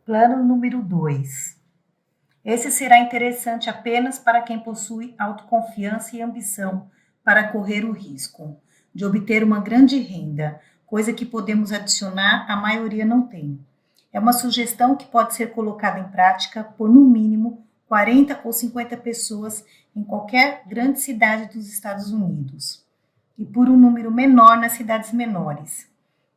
Plano número 2. Esse será interessante apenas para quem possui autoconfiança e ambição para correr o risco de obter uma grande renda, coisa que podemos adicionar, a maioria não tem. É uma sugestão que pode ser colocada em prática por, no mínimo, 40 ou 50 pessoas em qualquer grande cidade dos Estados Unidos e por um número menor nas cidades menores.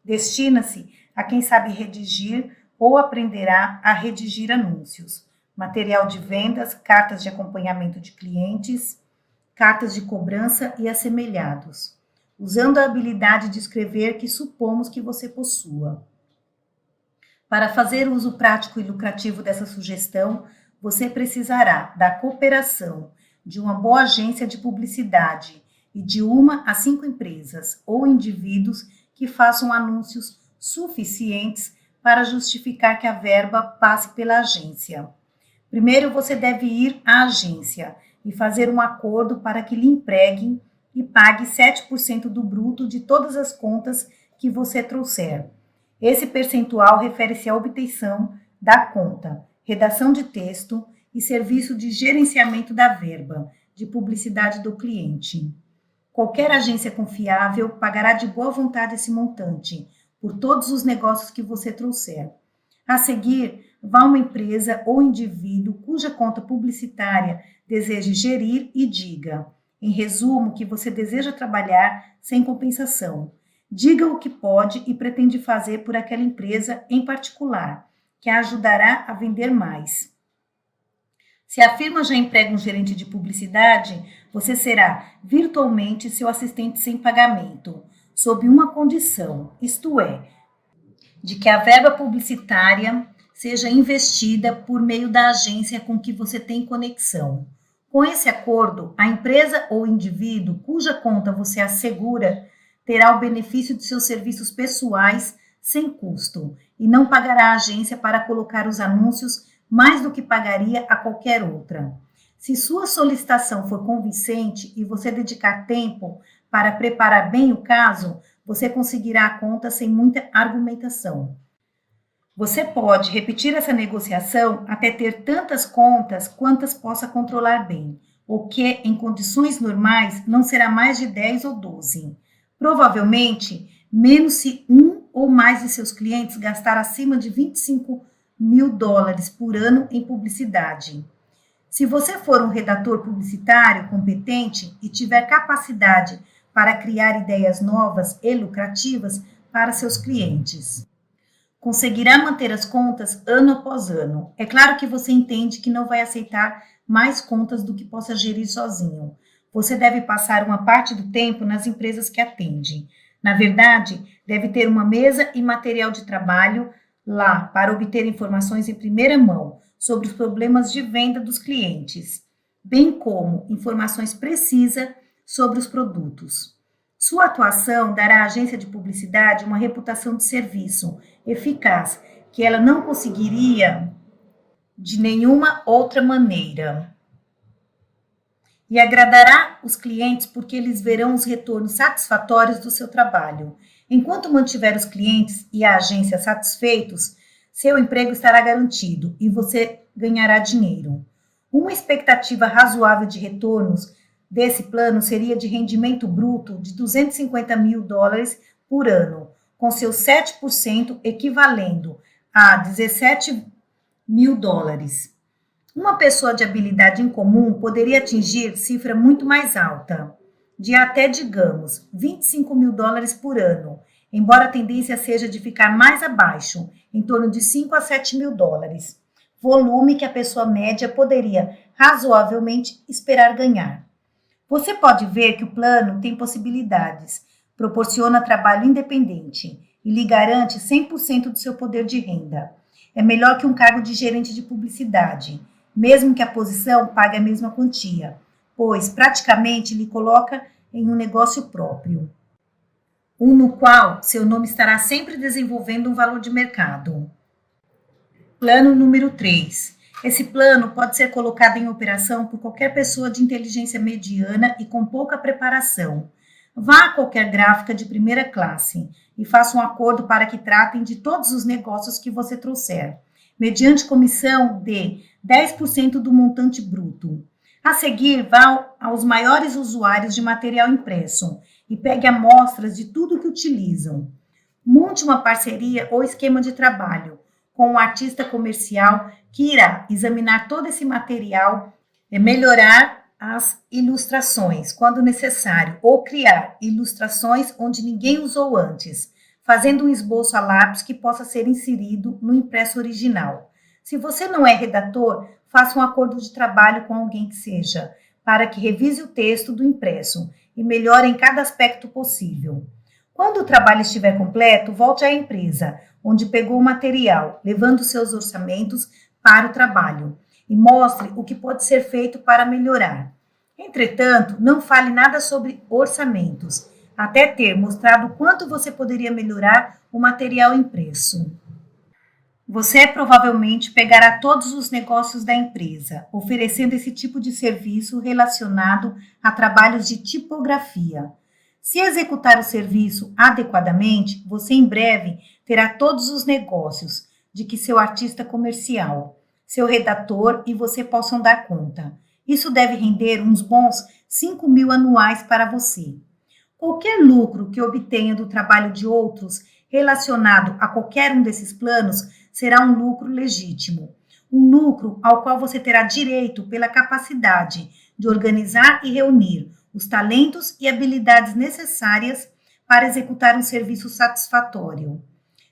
Destina-se a quem sabe redigir ou aprenderá a redigir anúncios, material de vendas, cartas de acompanhamento de clientes, cartas de cobrança e assemelhados, usando a habilidade de escrever que supomos que você possua. Para fazer uso prático e lucrativo dessa sugestão, você precisará da cooperação de uma boa agência de publicidade e de 1 a 5 empresas ou indivíduos que façam anúncios suficientes para justificar que a verba passe pela agência. Primeiro, você deve ir à agência e fazer um acordo para que lhe empreguem e pague 7% do bruto de todas as contas que você trouxer. Esse percentual refere-se à obtenção da conta, redação de texto e serviço de gerenciamento da verba de publicidade do cliente. Qualquer agência confiável pagará de boa vontade esse montante por todos os negócios que você trouxer. A seguir, vá a uma empresa ou indivíduo cuja conta publicitária deseje gerir e diga, em resumo, que você deseja trabalhar sem compensação. Diga o que pode e pretende fazer por aquela empresa em particular, que a ajudará a vender mais. Se a firma já emprega um gerente de publicidade, você será virtualmente seu assistente sem pagamento, sob uma condição, isto é, de que a verba publicitária seja investida por meio da agência com que você tem conexão. Com esse acordo, a empresa ou indivíduo cuja conta você assegura terá o benefício de seus serviços pessoais sem custo e não pagará à agência para colocar os anúncios mais do que pagaria a qualquer outra. Se sua solicitação for convincente e você dedicar tempo para preparar bem o caso, você conseguirá a conta sem muita argumentação. Você pode repetir essa negociação até ter tantas contas quantas possa controlar bem, o que, em condições normais, não será mais de 10 ou 12. Provavelmente, menos se um ou mais de seus clientes gastar acima de $25 mil por ano em publicidade. Se você for um redator publicitário competente e tiver capacidade para criar ideias novas e lucrativas para seus clientes, conseguirá manter as contas ano após ano. É claro que você entende que não vai aceitar mais contas do que possa gerir sozinho. Você deve passar uma parte do tempo nas empresas que atende. Na verdade, deve ter uma mesa e material de trabalho lá para obter informações em primeira mão sobre os problemas de venda dos clientes, bem como informações precisas sobre os produtos. Sua atuação dará à agência de publicidade uma reputação de serviço eficaz que ela não conseguiria de nenhuma outra maneira. E agradará os clientes porque eles verão os retornos satisfatórios do seu trabalho. Enquanto mantiver os clientes e a agência satisfeitos, seu emprego estará garantido e você ganhará dinheiro. Uma expectativa razoável de retornos desse plano seria de rendimento bruto de $250 mil por ano, com seus 7% equivalendo a $17 mil. Uma pessoa de habilidade incomum poderia atingir cifra muito mais alta, de até, digamos, $25 mil por ano, embora a tendência seja de ficar mais abaixo, em torno de $5 a $7 mil, volume que a pessoa média poderia razoavelmente esperar ganhar. Você pode ver que o plano tem possibilidades, proporciona trabalho independente e lhe garante 100% do seu poder de renda. É melhor que um cargo de gerente de publicidade, mesmo que a posição pague a mesma quantia, pois praticamente lhe coloca em um negócio próprio, um no qual seu nome estará sempre desenvolvendo um valor de mercado. Plano número 3. Esse plano pode ser colocado em operação por qualquer pessoa de inteligência mediana e com pouca preparação. Vá a qualquer gráfica de primeira classe e faça um acordo para que tratem de todos os negócios que você trouxer, mediante comissão de 10% do montante bruto. A seguir, vá aos maiores usuários de material impresso e pegue amostras de tudo que utilizam. Monte uma parceria ou esquema de trabalho com um artista comercial que irá examinar todo esse material e melhorar as ilustrações, quando necessário, ou criar ilustrações onde ninguém usou antes, fazendo um esboço a lápis que possa ser inserido no impresso original. Se você não é redator, faça um acordo de trabalho com alguém que seja, para que revise o texto do impresso e melhore em cada aspecto possível. Quando o trabalho estiver completo, volte à empresa, onde pegou o material, levando seus orçamentos para o trabalho, e mostre o que pode ser feito para melhorar. Entretanto, não fale nada sobre orçamentos, até ter mostrado quanto você poderia melhorar o material impresso. Você provavelmente pegará todos os negócios da empresa, oferecendo esse tipo de serviço relacionado a trabalhos de tipografia. Se executar o serviço adequadamente, você em breve terá todos os negócios de que seu artista comercial, seu redator e você possam dar conta. Isso deve render uns bons 5.000 anuais para você. Qualquer lucro que obtenha do trabalho de outros relacionado a qualquer um desses planos será um lucro legítimo. Um lucro ao qual você terá direito pela capacidade de organizar e reunir os talentos e habilidades necessárias para executar um serviço satisfatório.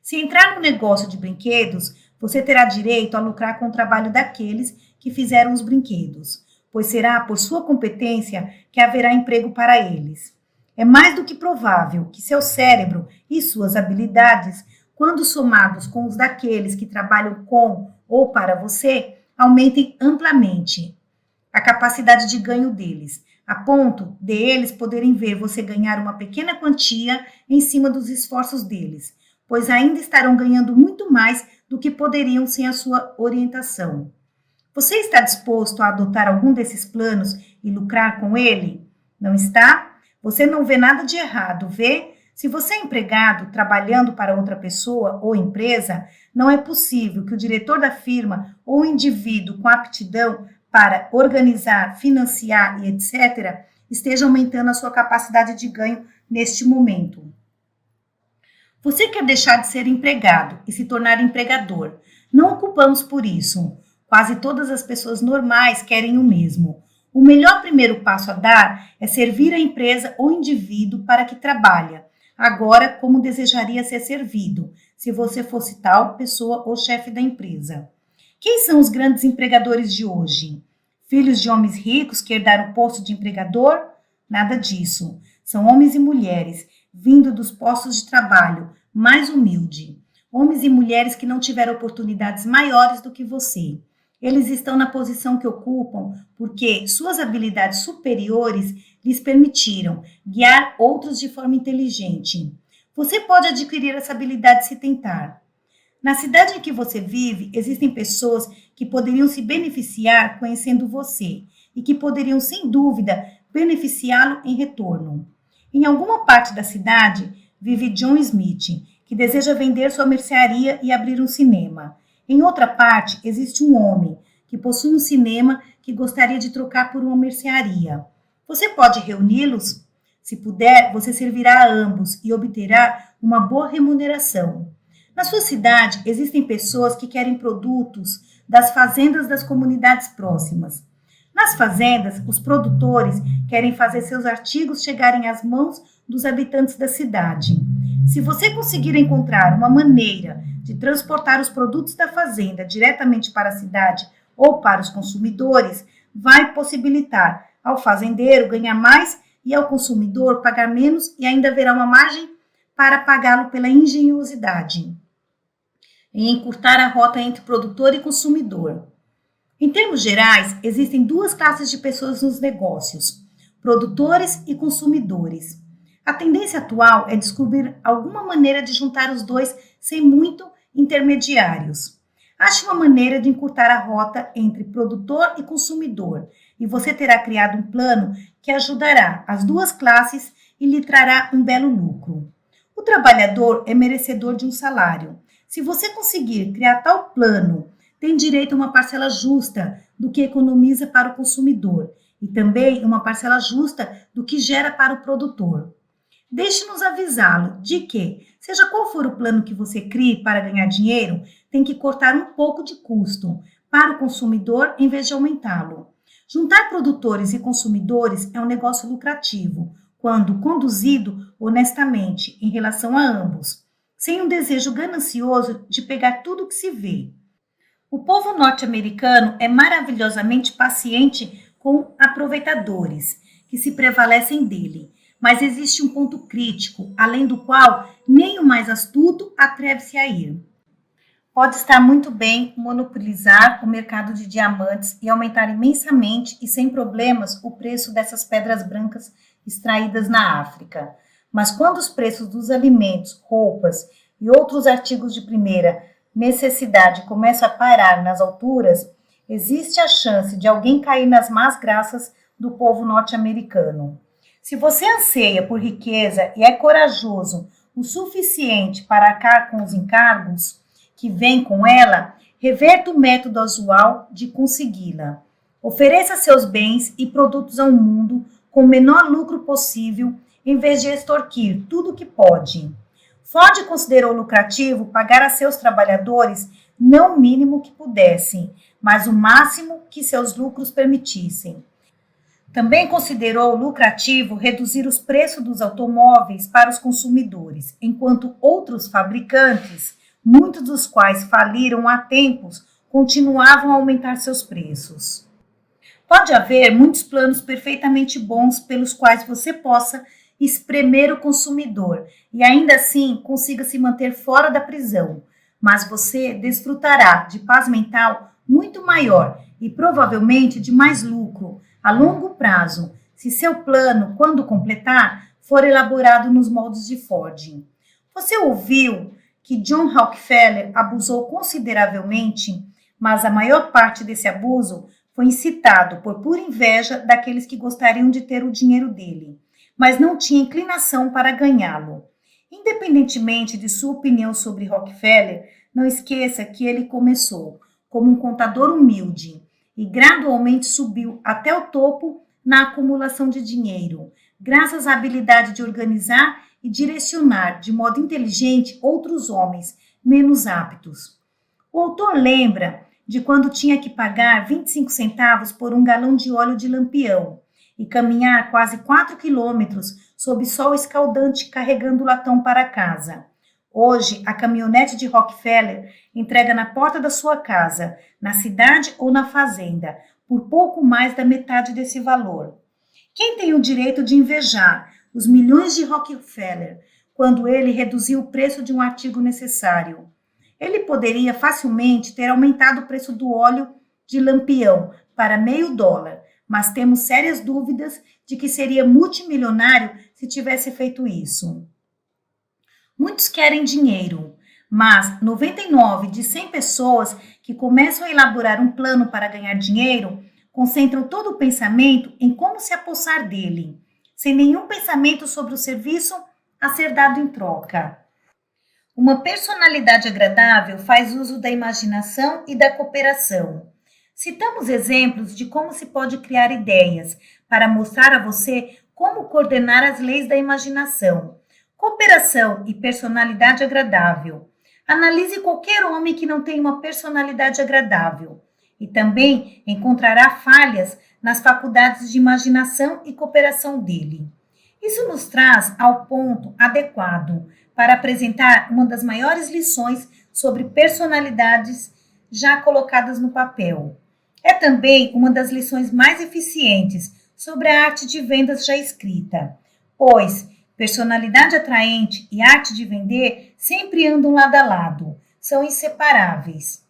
Se entrar no negócio de brinquedos, você terá direito a lucrar com o trabalho daqueles que fizeram os brinquedos, pois será por sua competência que haverá emprego para eles. É mais do que provável que seu cérebro e suas habilidades, quando somados com os daqueles que trabalham com ou para você, aumentem amplamente a capacidade de ganho deles, a ponto de eles poderem ver você ganhar uma pequena quantia em cima dos esforços deles, pois ainda estarão ganhando muito mais do que poderiam sem a sua orientação. Você está disposto a adotar algum desses planos e lucrar com ele? Não está? Você não vê nada de errado, vê? Se você é empregado trabalhando para outra pessoa ou empresa, não é possível que o diretor da firma ou o indivíduo com aptidão para organizar, financiar e etc., esteja aumentando a sua capacidade de ganho neste momento. Você quer deixar de ser empregado e se tornar empregador. Não ocupamos por isso. Quase todas as pessoas normais querem o mesmo. O melhor primeiro passo a dar é servir a empresa ou indivíduo para que trabalha, agora como desejaria ser servido, se você fosse tal pessoa ou chefe da empresa. Quem são os grandes empregadores de hoje? Filhos de homens ricos que herdaram o posto de empregador? Nada disso. São homens e mulheres, vindo dos postos de trabalho mais humildes. Homens e mulheres que não tiveram oportunidades maiores do que você. Eles estão na posição que ocupam porque suas habilidades superiores lhes permitiram guiar outros de forma inteligente. Você pode adquirir essa habilidade se tentar. Na cidade em que você vive, existem pessoas que poderiam se beneficiar conhecendo você e que poderiam, sem dúvida, beneficiá-lo em retorno. Em alguma parte da cidade vive John Smith, que deseja vender sua mercearia e abrir um cinema. Em outra parte, existe um homem que possui um cinema que gostaria de trocar por uma mercearia. Você pode reuni-los? Se puder, você servirá a ambos e obterá uma boa remuneração. Na sua cidade, existem pessoas que querem produtos das fazendas das comunidades próximas. Nas fazendas, os produtores querem fazer seus artigos chegarem às mãos dos habitantes da cidade. Se você conseguir encontrar uma maneira de transportar os produtos da fazenda diretamente para a cidade ou para os consumidores, vai possibilitar ao fazendeiro ganhar mais e ao consumidor pagar menos, e ainda haverá uma margem para pagá-lo pela engenhosidade em encurtar a rota entre produtor e consumidor. Em termos gerais, existem duas classes de pessoas nos negócios: produtores e consumidores. A tendência atual é descobrir alguma maneira de juntar os dois sem muito intermediários. Ache uma maneira de encurtar a rota entre produtor e consumidor, e você terá criado um plano que ajudará as duas classes e lhe trará um belo lucro. O trabalhador é merecedor de um salário. Se você conseguir criar tal plano tem direito a uma parcela justa do que economiza para o consumidor e também uma parcela justa do que gera para o produtor. Deixe-nos avisá-lo de que, seja qual for o plano que você crie para ganhar dinheiro, tem que cortar um pouco de custo para o consumidor em vez de aumentá-lo. Juntar produtores e consumidores é um negócio lucrativo, quando conduzido honestamente em relação a ambos, sem um desejo ganancioso de pegar tudo que se vê. O povo norte-americano é maravilhosamente paciente com aproveitadores que se prevalecem dele, mas existe um ponto crítico, além do qual nem o mais astuto atreve-se a ir. Pode estar muito bem monopolizar o mercado de diamantes e aumentar imensamente e sem problemas o preço dessas pedras brancas extraídas na África. Mas quando os preços dos alimentos, roupas e outros artigos de primeira necessidade começam a parar nas alturas, existe a chance de alguém cair nas más graças do povo norte-americano. Se você anseia por riqueza e é corajoso o suficiente para arcar com os encargos que vêm com ela, reverta o método usual de consegui-la. Ofereça seus bens e produtos ao mundo com o menor lucro possível, em vez de extorquir tudo o que pode. Ford considerou lucrativo pagar a seus trabalhadores não o mínimo que pudessem, mas o máximo que seus lucros permitissem. Também considerou lucrativo reduzir os preços dos automóveis para os consumidores, enquanto outros fabricantes, muitos dos quais faliram há tempos, continuavam a aumentar seus preços. Pode haver muitos planos perfeitamente bons pelos quais você possa espremer o consumidor e ainda assim consiga se manter fora da prisão, mas você desfrutará de paz mental muito maior e provavelmente de mais lucro a longo prazo, se seu plano, quando completar, for elaborado nos moldes de Ford. Você ouviu que John Rockefeller abusou consideravelmente, mas a maior parte desse abuso foi incitado por pura inveja daqueles que gostariam de ter o dinheiro dele, mas não tinha inclinação para ganhá-lo. Independentemente de sua opinião sobre Rockefeller, não esqueça que ele começou como um contador humilde e gradualmente subiu até o topo na acumulação de dinheiro, graças à habilidade de organizar e direcionar de modo inteligente outros homens menos aptos. O autor lembra de quando tinha que pagar 25 centavos por um galão de óleo de lampião e caminhar quase 4 quilômetros sob sol escaldante carregando o latão para casa. Hoje, a caminhonete de Rockefeller entrega na porta da sua casa, na cidade ou na fazenda, por pouco mais da metade desse valor. Quem tem o direito de invejar os milhões de Rockefeller quando ele reduziu o preço de um artigo necessário? Ele poderia facilmente ter aumentado o preço do óleo de lampião para $0,5, mas temos sérias dúvidas de que seria multimilionário se tivesse feito isso. Muitos querem dinheiro, mas 99 de 100 pessoas que começam a elaborar um plano para ganhar dinheiro concentram todo o pensamento em como se apossar dele, sem nenhum pensamento sobre o serviço a ser dado em troca. Uma personalidade agradável faz uso da imaginação e da cooperação. Citamos exemplos de como se pode criar ideias para mostrar a você como coordenar as leis da imaginação. Cooperação e personalidade agradável. Analise qualquer homem que não tenha uma personalidade agradável e também encontrará falhas nas faculdades de imaginação e cooperação dele. Isso nos traz ao ponto adequado para apresentar uma das maiores lições sobre personalidades já colocadas no papel. É também uma das lições mais eficientes sobre a arte de vendas já escrita, pois personalidade atraente e arte de vender sempre andam lado a lado, são inseparáveis.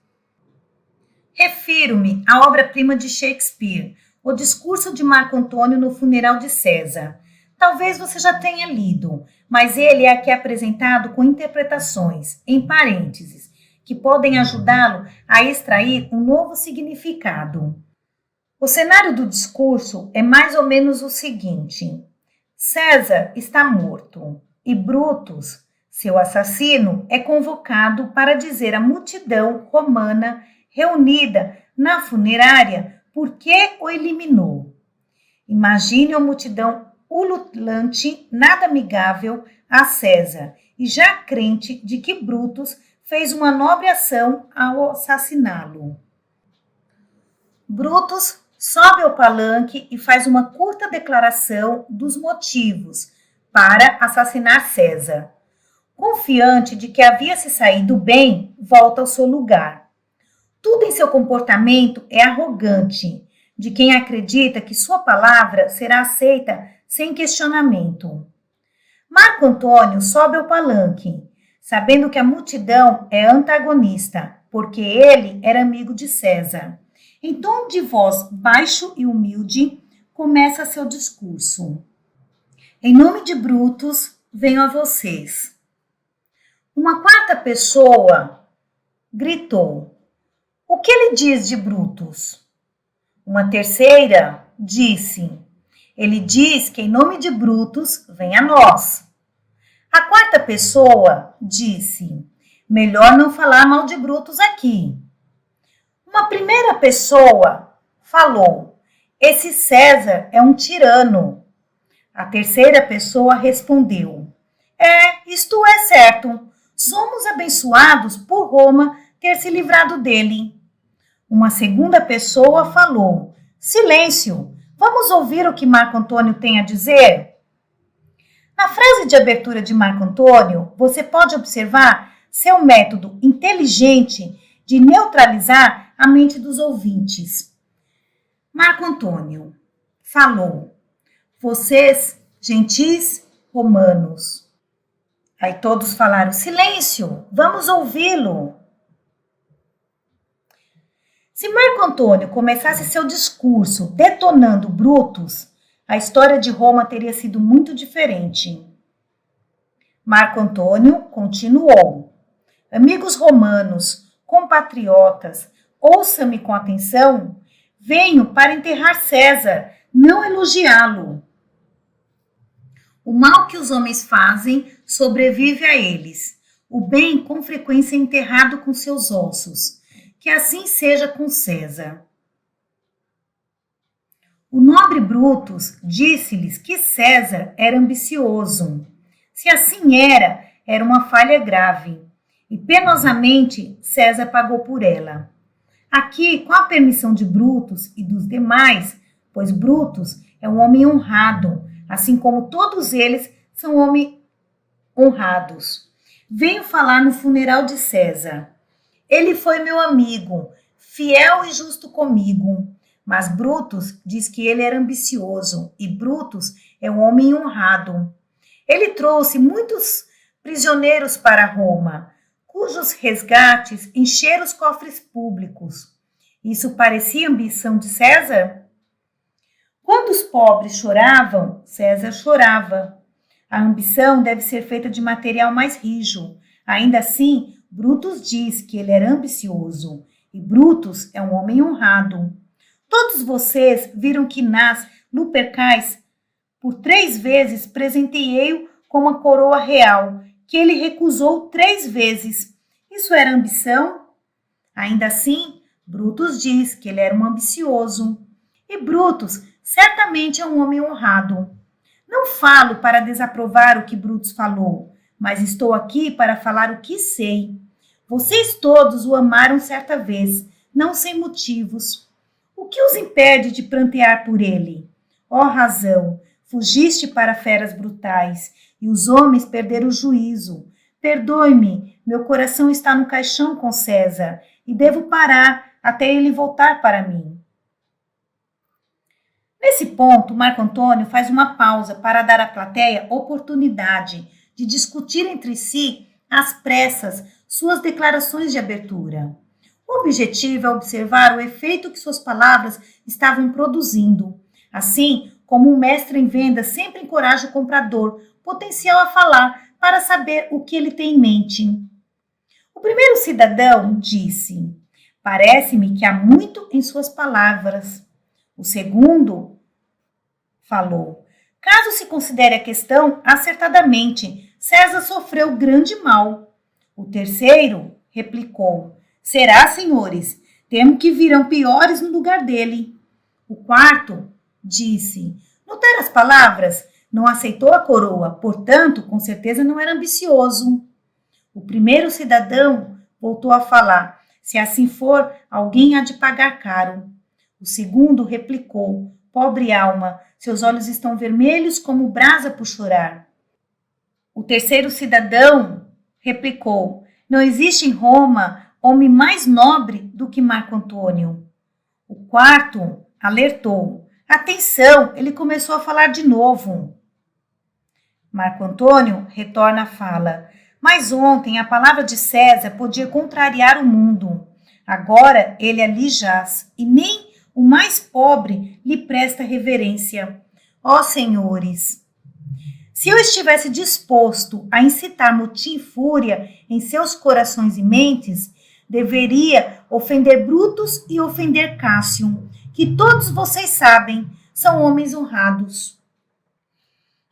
Refiro-me à obra-prima de Shakespeare, O Discurso de Marco Antônio no Funeral de César. Talvez você já tenha lido, mas ele é aqui apresentado com interpretações, em parênteses, que podem ajudá-lo a extrair um novo significado. O cenário do discurso é mais ou menos o seguinte: César está morto e Brutus, seu assassino, é convocado para dizer à multidão romana reunida na funerária, por que o eliminou? Imagine a multidão ululante, nada amigável a César, e já crente de que Brutus fez uma nobre ação ao assassiná-lo. Brutus sobe ao palanque e faz uma curta declaração dos motivos para assassinar César. Confiante de que havia se saído bem, volta ao seu lugar. Tudo em seu comportamento é arrogante, de quem acredita que sua palavra será aceita sem questionamento. Marco Antônio sobe ao palanque, sabendo que a multidão é antagonista, porque ele era amigo de César. Em tom de voz baixo e humilde, começa seu discurso. Em nome de Brutus, venho a vocês. Uma quarta pessoa gritou: o que ele diz de Brutus? Uma terceira disse: ele diz que em nome de Brutus vem a nós. A quarta pessoa disse: melhor não falar mal de Brutus aqui. Uma primeira pessoa falou: esse César é um tirano. A terceira pessoa respondeu: isto é certo. Somos abençoados por Roma ter se livrado dele. Uma segunda pessoa falou: silêncio, vamos ouvir o que Marco Antônio tem a dizer? Na frase de abertura de Marco Antônio, você pode observar seu método inteligente de neutralizar a mente dos ouvintes. Marco Antônio falou: vocês, gentis romanos. Aí todos falaram: silêncio, vamos ouvi-lo. Se Marco Antônio começasse seu discurso detonando Brutus, a história de Roma teria sido muito diferente. Marco Antônio continuou: amigos romanos, compatriotas, ouçam-me com atenção. Venho para enterrar César, não elogiá-lo. O mal que os homens fazem sobrevive a eles. O bem com frequência é enterrado com seus ossos. Que assim seja com César. O nobre Brutus disse-lhes que César era ambicioso. Se assim era, era uma falha grave. E penosamente César pagou por ela. Aqui, com a permissão de Brutus e dos demais, pois Brutus é um homem honrado, assim como todos eles são homens honrados. Venho falar no funeral de César. Ele foi meu amigo, fiel e justo comigo. Mas Brutus diz que ele era ambicioso e Brutus é um homem honrado. Ele trouxe muitos prisioneiros para Roma, cujos resgates encheram os cofres públicos. Isso parecia ambição de César? Quando os pobres choravam, César chorava. A ambição deve ser feita de material mais rijo. Ainda assim, Brutus diz que ele era ambicioso e Brutus é um homem honrado. Todos vocês viram que nas Lupercais, por 3 vezes presenteei-o com uma coroa real, que ele recusou 3 vezes. Isso era ambição? Ainda assim, Brutus diz que ele era um ambicioso. E Brutus certamente é um homem honrado. Não falo para desaprovar o que Brutus falou, mas estou aqui para falar o que sei. Vocês todos o amaram certa vez, não sem motivos. O que os impede de prantear por ele? Ó razão, fugiste para feras brutais, e os homens perderam o juízo. Perdoe-me, meu coração está no caixão com César, e devo parar até ele voltar para mim. Nesse ponto, Marco Antônio faz uma pausa para dar à plateia oportunidade de discutir entre si, às pressas, suas declarações de abertura. O objetivo é observar o efeito que suas palavras estavam produzindo. Assim, como um mestre em venda sempre encoraja o comprador potencial a falar para saber o que ele tem em mente. O primeiro cidadão disse: parece-me que há muito em suas palavras. O segundo falou: caso se considere a questão acertadamente, César sofreu grande mal. O terceiro replicou: será, senhores, Temo que virão piores no lugar dele. O quarto disse: Não ter as palavras, não aceitou a coroa, portanto, com certeza não era ambicioso. O primeiro cidadão voltou a falar: Se assim for, alguém há de pagar caro. O segundo replicou: Pobre alma, seus olhos estão vermelhos como brasa por chorar. O terceiro cidadão replicou: Não existe em Roma homem mais nobre do que Marco Antônio. O quarto alertou: Atenção, ele começou a falar de novo. Marco Antônio retorna a fala: Mas ontem a palavra de César podia contrariar o mundo. Agora ele ali jaz, e nem o mais pobre lhe presta reverência. Ó senhores, se eu estivesse disposto a incitar motim e fúria em seus corações e mentes, deveria ofender Brutus e ofender Cássio, que todos vocês sabem, são homens honrados.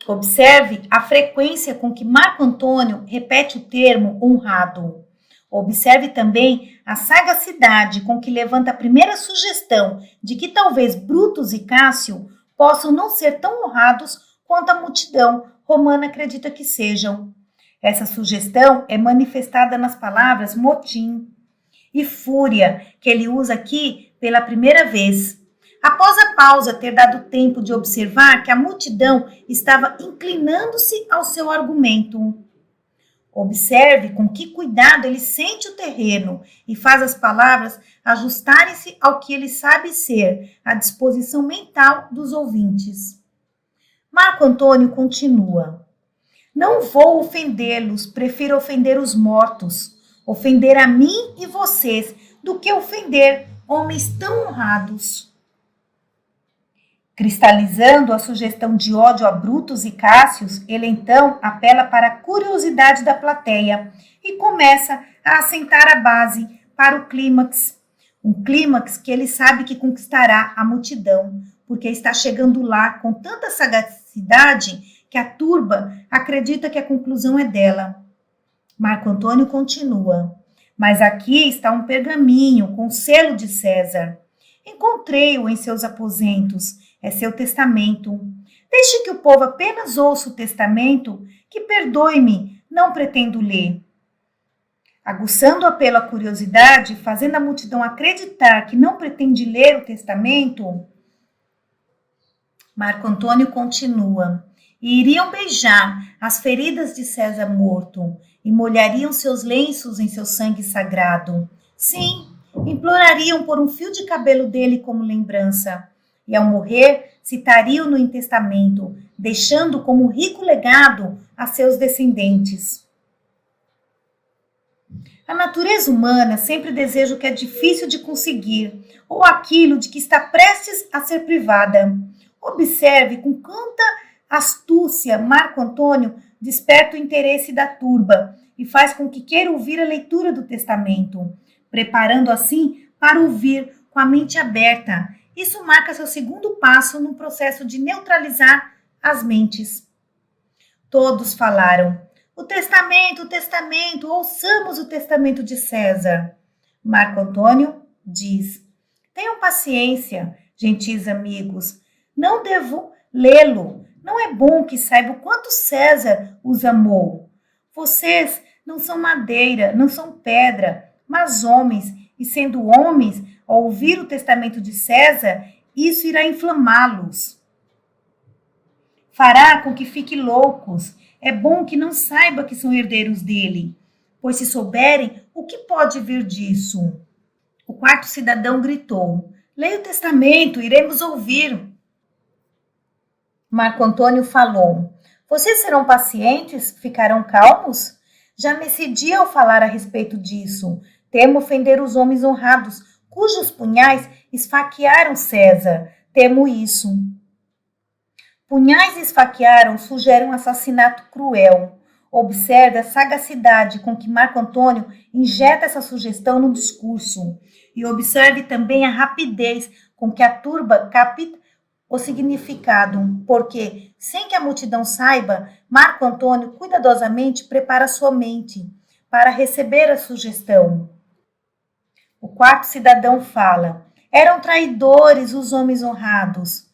Observe a frequência com que Marco Antônio repete o termo honrado. Observe também a sagacidade com que levanta a primeira sugestão de que talvez Brutus e Cássio possam não ser tão honrados quanto a multidão romana acredita que sejam. Essa sugestão é manifestada nas palavras motim e fúria, que ele usa aqui pela primeira vez. Após a pausa ter dado tempo de observar que a multidão estava inclinando-se ao seu argumento. Observe com que cuidado ele sente o terreno e faz as palavras ajustarem-se ao que ele sabe ser, a disposição mental dos ouvintes. Marco Antônio continua: Não vou ofendê-los, prefiro ofender os mortos, ofender a mim e vocês, do que ofender homens tão honrados. Cristalizando a sugestão de ódio a Brutus e Cássios, ele então apela para a curiosidade da plateia e começa a assentar a base para o clímax. Um clímax que ele sabe que conquistará a multidão, porque está chegando lá com tanta sagacidade que a turba acredita que a conclusão é dela. Marco Antônio continua: Mas aqui está um pergaminho com o selo de César. Encontrei-o em seus aposentos. É seu testamento. Deixe que o povo apenas ouça o testamento, que perdoe-me, não pretendo ler. Aguçando o apelo à curiosidade, fazendo a multidão acreditar que não pretende ler o testamento, Marco Antônio continua: E iriam beijar as feridas de César morto, e molhariam seus lenços em seu sangue sagrado. Sim, implorariam por um fio de cabelo dele como lembrança. E ao morrer, citariam-no em testamento, deixando como rico legado a seus descendentes. A natureza humana sempre deseja o que é difícil de conseguir, ou aquilo de que está prestes a ser privada. Observe com quanta astúcia Marco Antônio desperta o interesse da turba e faz com que queira ouvir a leitura do testamento, preparando assim para ouvir com a mente aberta. Isso marca seu segundo passo no processo de neutralizar as mentes. Todos falaram: o testamento, ouçamos o testamento de César. Marco Antônio diz: Tenham paciência, gentis amigos, não devo lê-lo. Não é bom que saiba o quanto César os amou. Vocês não são madeira, não são pedra, mas homens, e sendo homens, ao ouvir o testamento de César, isso irá inflamá-los. Fará com que fiquem loucos. É bom que não saiba que são herdeiros dele, pois se souberem, o que pode vir disso? O quarto cidadão gritou: Leia o testamento, iremos ouvir. Marco Antônio falou: Vocês serão pacientes? Ficarão calmos? Já me excedi ao falar a respeito disso. Temo ofender os homens honrados, cujos punhais esfaquearam César. Temo isso. Punhais esfaquearam sugere um assassinato cruel. Observe a sagacidade com que Marco Antônio injeta essa sugestão no discurso. E observe também a rapidez com que a turba capta o significado, porque, sem que a multidão saiba, Marco Antônio cuidadosamente prepara sua mente para receber a sugestão. O quarto cidadão fala: eram traidores os homens honrados.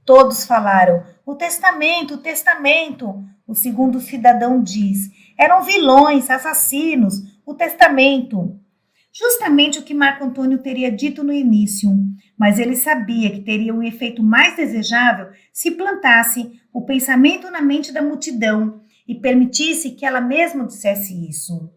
Todos falaram: o testamento, o testamento. O segundo cidadão diz: eram vilões, assassinos, o testamento. Justamente o que Marco Antônio teria dito no início, mas ele sabia que teria um efeito mais desejável se plantasse o pensamento na mente da multidão e permitisse que ela mesma dissesse isso.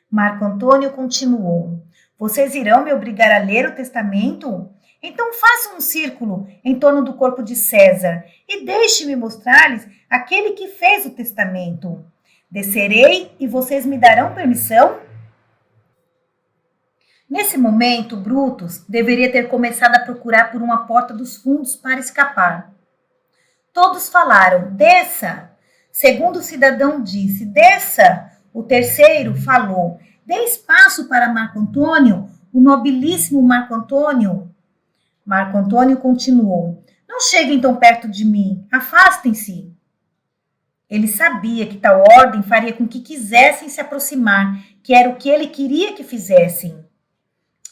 Marco Antônio continuou: vocês irão me obrigar a ler o testamento? Então façam um círculo em torno do corpo de César e deixe-me mostrar-lhes aquele que fez o testamento. Descerei e vocês me darão permissão? Nesse momento, Brutus deveria ter começado a procurar por uma porta dos fundos para escapar. Todos falaram: desça. Segundo o cidadão disse: desça. O terceiro falou: dê espaço para Marco Antônio, o nobilíssimo Marco Antônio. Marco Antônio continuou: não cheguem tão perto de mim, afastem-se. Ele sabia que tal ordem faria com que quisessem se aproximar, que era o que ele queria que fizessem.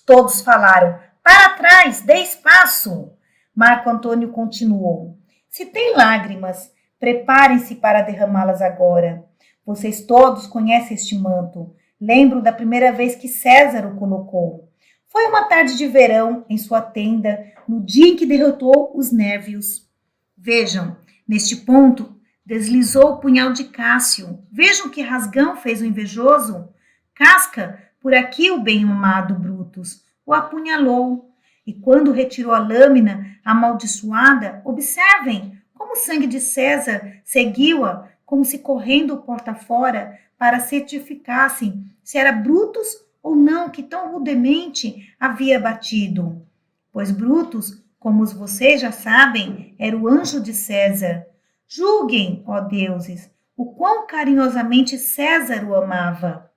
Todos falaram: para trás, dê espaço. Marco Antônio continuou: se tem lágrimas, preparem-se para derramá-las agora. Vocês todos conhecem este manto. Lembro da primeira vez que César o colocou. Foi uma tarde de verão em sua tenda, no dia em que derrotou os Névios. Vejam, neste ponto, deslizou o punhal de Cássio. Vejam que rasgão fez o invejoso. Casca, por aqui o bem-amado Brutus o apunhalou. E quando retirou a lâmina amaldiçoada, observem como o sangue de César seguiu-a, como se correndo porta fora, para certificassem se era Brutus ou não que tão rudemente havia batido. Pois Brutus, como vocês já sabem, era o anjo de César. Julguem, ó deuses, o quão carinhosamente César o amava.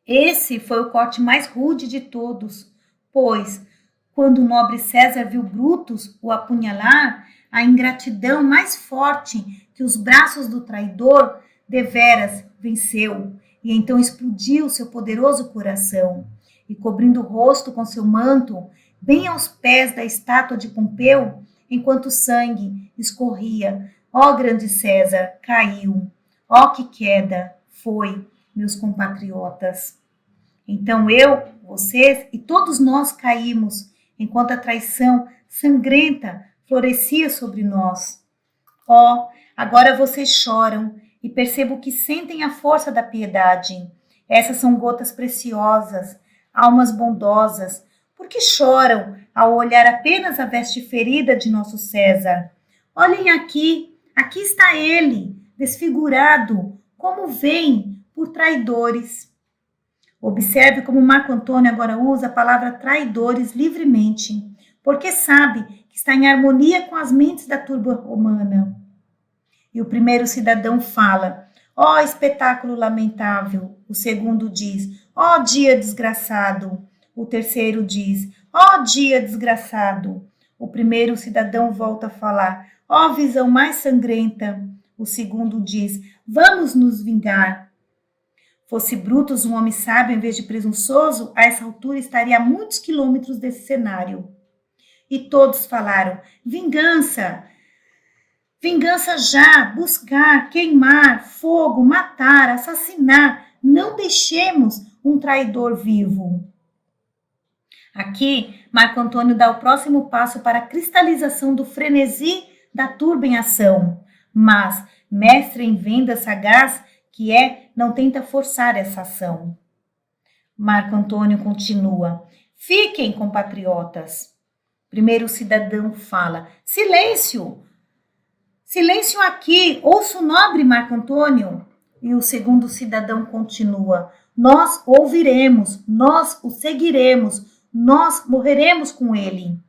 Esse foi o corte mais rude de todos, pois, quando o nobre César viu Brutus o apunhalar, a ingratidão mais forte que os braços do traidor deveras venceu, e então explodiu seu poderoso coração, e cobrindo o rosto com seu manto, bem aos pés da estátua de Pompeu, enquanto o sangue escorria, ó grande César, caiu. Ó que queda foi, meus compatriotas. Então eu, vocês e todos nós caímos, enquanto a traição sangrenta florescia sobre nós. Ó, agora vocês choram e percebo que sentem a força da piedade. Essas são gotas preciosas, almas bondosas, porque choram ao olhar apenas a veste ferida de nosso César. Olhem aqui, aqui está ele, desfigurado, como vem por traidores. Observe como Marco Antônio agora usa a palavra traidores livremente, porque sabe que está em harmonia com as mentes da turba romana. E o primeiro cidadão fala: ó espetáculo lamentável. O segundo diz: ó dia desgraçado. O terceiro diz: ó dia desgraçado. O primeiro cidadão volta a falar: ó visão mais sangrenta. O segundo diz: vamos nos vingar. Fosse Brutus um homem sábio em vez de presunçoso, a essa altura estaria a muitos quilômetros desse cenário. E todos falaram: vingança! Vingança já! Buscar, queimar, fogo, matar, assassinar. Não deixemos um traidor vivo. Aqui, Marco Antônio dá o próximo passo para a cristalização do frenesi da turba em ação. Mas, mestre em venda sagaz, que é, não tenta forçar essa ação. Marco Antônio continua: fiquem, compatriotas. Primeiro o cidadão fala: silêncio! Silêncio aqui, ouço o nobre Marco Antônio. E o segundo cidadão continua: nós o ouviremos, nós o seguiremos, nós morreremos com ele.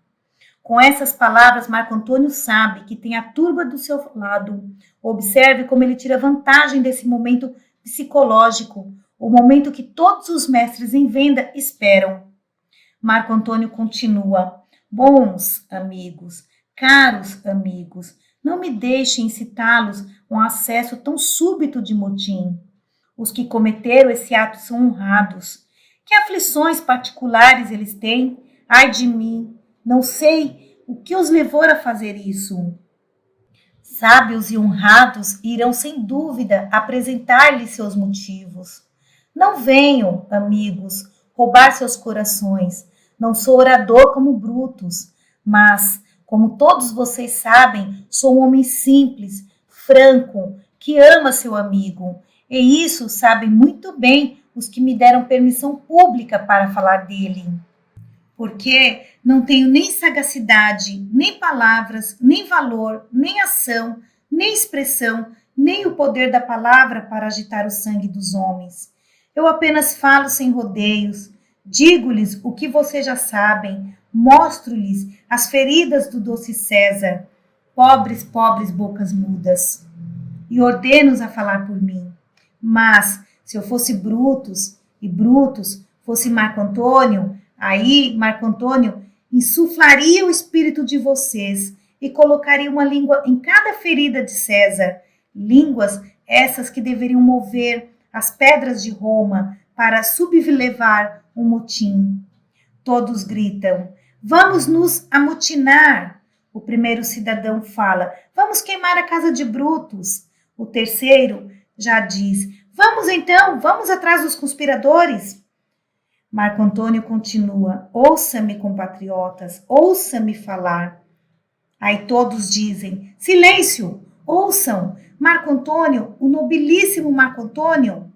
Com essas palavras, Marco Antônio sabe que tem a turba do seu lado. Observe como ele tira vantagem desse momento psicológico, o momento que todos os mestres em venda esperam. Marco Antônio continua: bons amigos, caros amigos, não me deixem incitá-los a um acesso tão súbito de motim. Os que cometeram esse ato são honrados. Que aflições particulares eles têm? Ai de mim, não sei o que os levou a fazer isso. Sábios e honrados irão sem dúvida apresentar-lhe seus motivos. Não venham, amigos, roubar seus corações. Não sou orador como Brutus, mas, como todos vocês sabem, sou um homem simples, franco, que ama seu amigo. E isso sabem muito bem os que me deram permissão pública para falar dele. Porque não tenho nem sagacidade, nem palavras, nem valor, nem ação, nem expressão, nem o poder da palavra para agitar o sangue dos homens. Eu apenas falo sem rodeios, digo-lhes o que vocês já sabem, mostro-lhes as feridas do doce César, pobres, pobres bocas mudas, e ordeno-os a falar por mim. Mas, se eu fosse Brutus, e Brutus fosse Marco Antônio, aí Marco Antônio insuflaria o espírito de vocês e colocaria uma língua em cada ferida de César, línguas essas que deveriam mover as pedras de Roma para sublevar um motim. Todos gritam: vamos nos amotinar. O primeiro cidadão fala: vamos queimar a casa de Brutus. O terceiro já diz: vamos então, vamos atrás dos conspiradores. Marco Antônio continua: ouça-me, compatriotas, ouça-me falar. Aí todos dizem: silêncio, ouçam, Marco Antônio, o nobilíssimo Marco Antônio.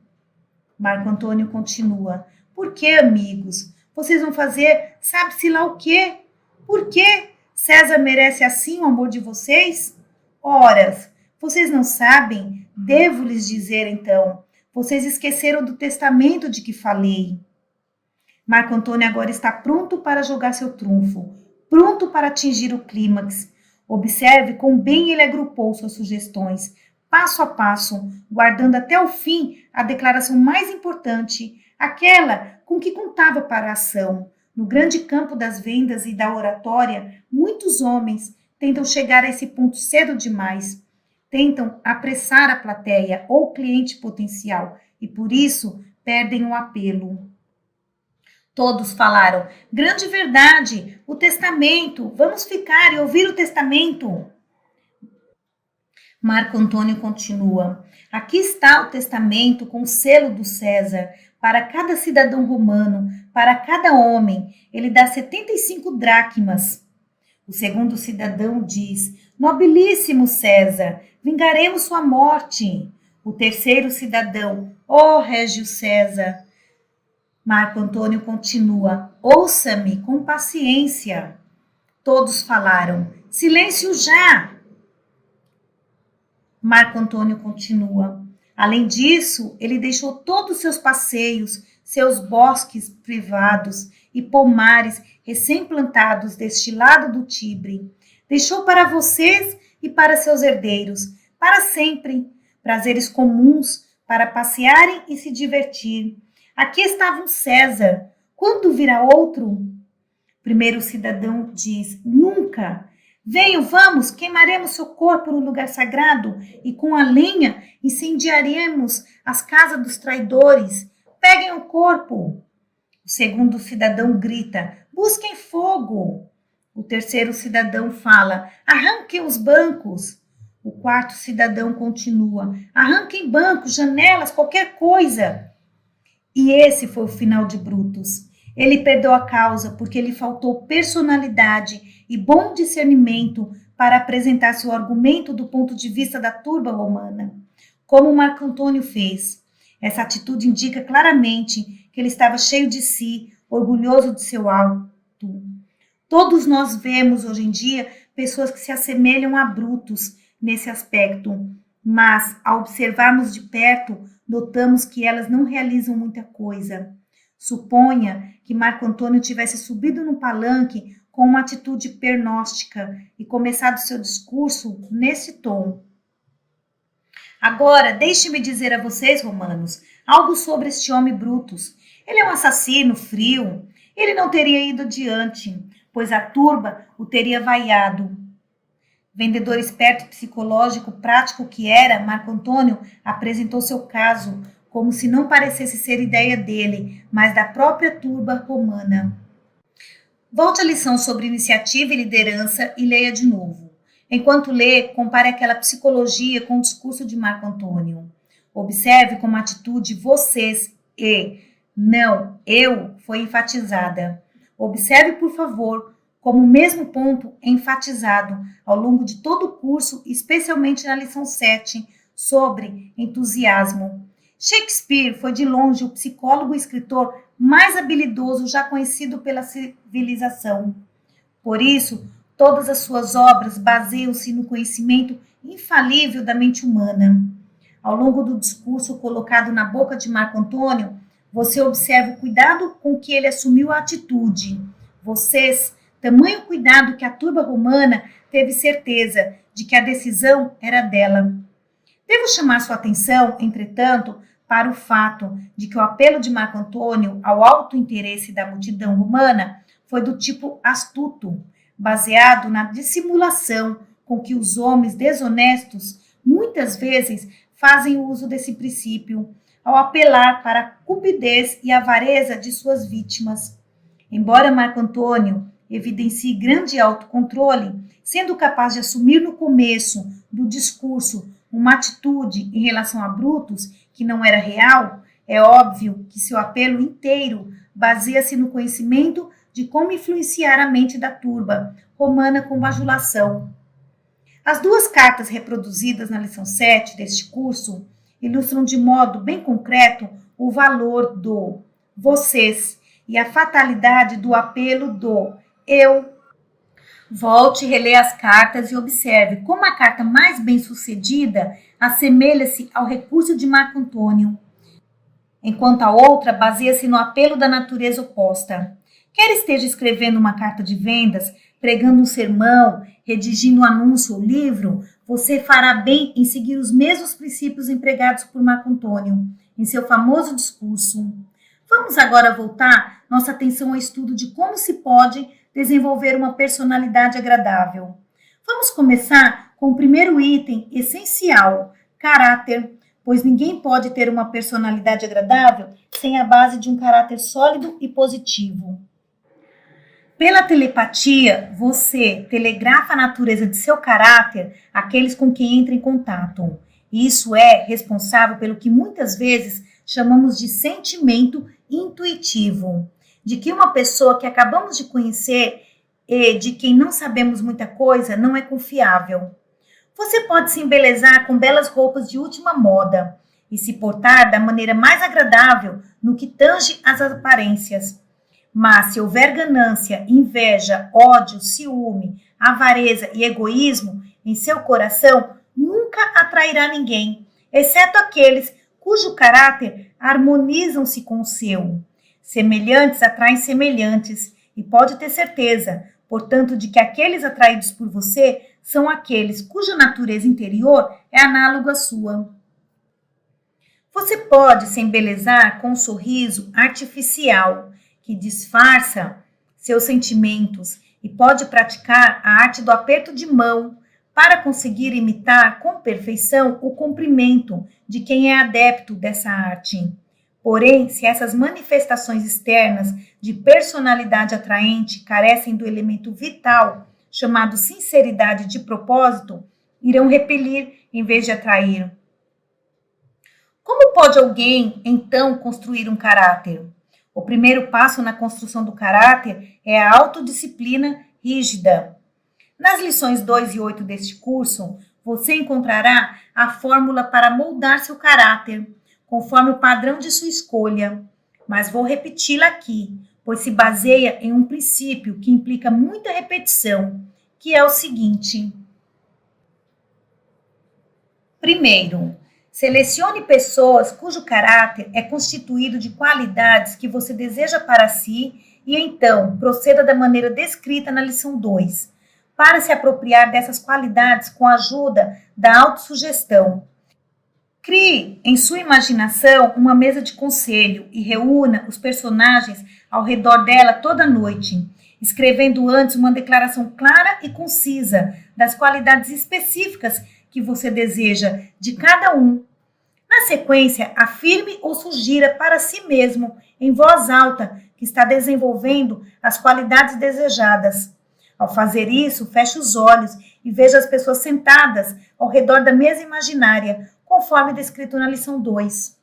Marco Antônio continua: por que, amigos? Vocês vão fazer sabe-se lá o quê? Por que César merece assim o amor de vocês? Ora, vocês não sabem? Devo lhes dizer então. Vocês esqueceram do testamento de que falei. Marco Antônio agora está pronto para jogar seu trunfo, pronto para atingir o clímax. Observe quão bem ele agrupou suas sugestões, passo a passo, guardando até o fim a declaração mais importante, aquela com que contava para a ação. No grande campo das vendas e da oratória, muitos homens tentam chegar a esse ponto cedo demais, tentam apressar a plateia ou cliente potencial e, por isso, perdem o apelo. Todos falaram: grande verdade, o testamento, vamos ficar e ouvir o testamento. Marco Antônio continua: aqui está o testamento com o selo do César, para cada cidadão romano, para cada homem, ele dá 75 dracmas. O segundo cidadão diz: nobilíssimo César, vingaremos sua morte. O terceiro cidadão: ó Régio César. Marco Antônio continua: ouça-me com paciência. Todos falaram: silêncio já. Marco Antônio continua: além disso, ele deixou todos os seus passeios, seus bosques privados e pomares recém-plantados deste lado do Tibre. Deixou para vocês e para seus herdeiros, para sempre, prazeres comuns para passearem e se divertir. Aqui estava um César. Quando virá outro? Primeiro cidadão diz: nunca. Venham, vamos, queimaremos seu corpo no lugar sagrado e com a lenha incendiaremos as casas dos traidores. Peguem o corpo. O segundo cidadão grita: busquem fogo. O terceiro cidadão fala: arranquem os bancos. O quarto cidadão continua: arranquem bancos, janelas, qualquer coisa. E esse foi o final de Brutus. Ele perdeu a causa porque lhe faltou personalidade e bom discernimento para apresentar seu argumento do ponto de vista da turba romana, como Marco Antônio fez. Essa atitude indica claramente que ele estava cheio de si, orgulhoso de seu alto. Todos nós vemos hoje em dia pessoas que se assemelham a Brutus nesse aspecto, mas ao observarmos de perto, notamos que elas não realizam muita coisa. Suponha que Marco Antônio tivesse subido no palanque com uma atitude pernóstica e começado seu discurso nesse tom. Agora, deixe-me dizer a vocês, romanos, algo sobre este homem Brutus. Ele é um assassino frio. Ele não teria ido adiante, pois a turba o teria vaiado. Vendedor esperto, psicológico, prático que era, Marco Antônio apresentou seu caso como se não parecesse ser ideia dele, mas da própria turba romana. Volte à lição sobre iniciativa e liderança e leia de novo. Enquanto lê, compare aquela psicologia com o discurso de Marco Antônio. Observe como a atitude vocês e não eu foi enfatizada. Observe, por favor, como o mesmo ponto é enfatizado ao longo de todo o curso, especialmente na lição 7, sobre entusiasmo. Shakespeare foi de longe o psicólogo e escritor mais habilidoso já conhecido pela civilização. Por isso, todas as suas obras baseiam-se no conhecimento infalível da mente humana. Ao longo do discurso colocado na boca de Marco Antônio, você observa o cuidado com que ele assumiu a atitude. Vocês, tamanho cuidado que a turba romana teve certeza de que a decisão era dela. Devo chamar sua atenção, entretanto, para o fato de que o apelo de Marco Antônio ao alto interesse da multidão romana foi do tipo astuto, baseado na dissimulação com que os homens desonestos muitas vezes fazem uso desse princípio ao apelar para a cupidez e avareza de suas vítimas. Embora Marco Antônio evidencie grande autocontrole, sendo capaz de assumir no começo do discurso uma atitude em relação a Brutus que não era real, é óbvio que seu apelo inteiro baseia-se no conhecimento de como influenciar a mente da turba romana com bajulação. As duas cartas reproduzidas na lição 7 deste curso ilustram de modo bem concreto o valor do vocês e a fatalidade do apelo do eu. Volte, relê as cartas e observe como a carta mais bem-sucedida assemelha-se ao recurso de Marco Antônio, enquanto a outra baseia-se no apelo da natureza oposta. Quer esteja escrevendo uma carta de vendas, pregando um sermão, redigindo um anúncio ou livro, você fará bem em seguir os mesmos princípios empregados por Marco Antônio em seu famoso discurso. Vamos agora voltar nossa atenção ao estudo de como se pode desenvolver uma personalidade agradável. Vamos começar com o primeiro item essencial, caráter, pois ninguém pode ter uma personalidade agradável sem a base de um caráter sólido e positivo. Pela telepatia, você telegrafa a natureza de seu caráter àqueles com quem entra em contato. Isso é responsável pelo que muitas vezes chamamos de sentimento intuitivo, de que uma pessoa que acabamos de conhecer e de quem não sabemos muita coisa não é confiável. Você pode se embelezar com belas roupas de última moda e se portar da maneira mais agradável no que tange às aparências. Mas se houver ganância, inveja, ódio, ciúme, avareza e egoísmo em seu coração, nunca atrairá ninguém, exceto aqueles cujo caráter harmonizam-se com o seu. Semelhantes atraem semelhantes, e pode ter certeza, portanto, de que aqueles atraídos por você são aqueles cuja natureza interior é análoga à sua. Você pode se embelezar com um sorriso artificial, que disfarça seus sentimentos, e pode praticar a arte do aperto de mão para conseguir imitar com perfeição o cumprimento de quem é adepto dessa arte. Porém, se essas manifestações externas de personalidade atraente carecem do elemento vital chamado sinceridade de propósito, irão repelir em vez de atrair. Como pode alguém, então, construir um caráter? O primeiro passo na construção do caráter é a autodisciplina rígida. Nas lições 2 e 8 deste curso, você encontrará a fórmula para moldar seu caráter, conforme o padrão de sua escolha. Mas vou repeti-la aqui, pois se baseia em um princípio que implica muita repetição, que é o seguinte. Primeiro, selecione pessoas cujo caráter é constituído de qualidades que você deseja para si e então proceda da maneira descrita na lição 2, para se apropriar dessas qualidades com a ajuda da autossugestão. Crie em sua imaginação uma mesa de conselho e reúna os personagens ao redor dela toda noite, escrevendo antes uma declaração clara e concisa das qualidades específicas que você deseja de cada um. Na sequência, afirme ou sugira para si mesmo, em voz alta, que está desenvolvendo as qualidades desejadas. Ao fazer isso, feche os olhos e veja as pessoas sentadas ao redor da mesa imaginária, conforme descrito na lição 2.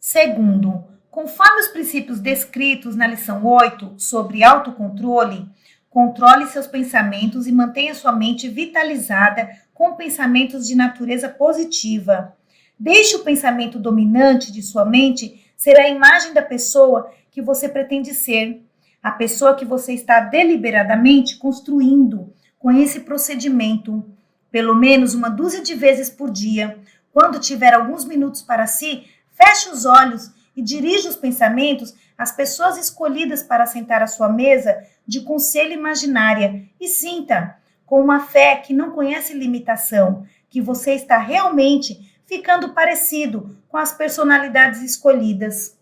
Segundo, conforme os princípios descritos na lição 8 sobre autocontrole, controle seus pensamentos e mantenha sua mente vitalizada com pensamentos de natureza positiva. Deixe o pensamento dominante de sua mente ser a imagem da pessoa que você pretende ser, a pessoa que você está deliberadamente construindo com esse procedimento, pelo menos uma dúzia de vezes por dia. Quando tiver alguns minutos para si, feche os olhos e dirija os pensamentos às pessoas escolhidas para sentar à sua mesa de conselho imaginária e sinta, com uma fé que não conhece limitação, que você está realmente ficando parecido com as personalidades escolhidas.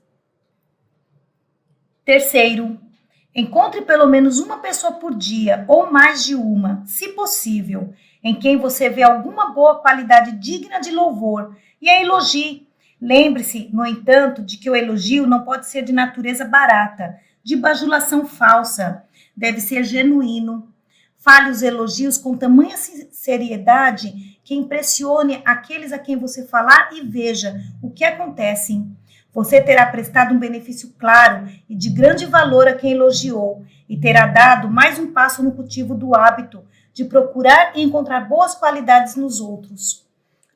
Terceiro, encontre pelo menos uma pessoa por dia, ou mais de uma, se possível, em quem você vê alguma boa qualidade digna de louvor e a elogie. Lembre-se, no entanto, de que o elogio não pode ser de natureza barata, de bajulação falsa, deve ser genuíno. Fale os elogios com tamanha seriedade que impressione aqueles a quem você falar e veja o que acontece. Você terá prestado um benefício claro e de grande valor a quem elogiou e terá dado mais um passo no cultivo do hábito de procurar e encontrar boas qualidades nos outros.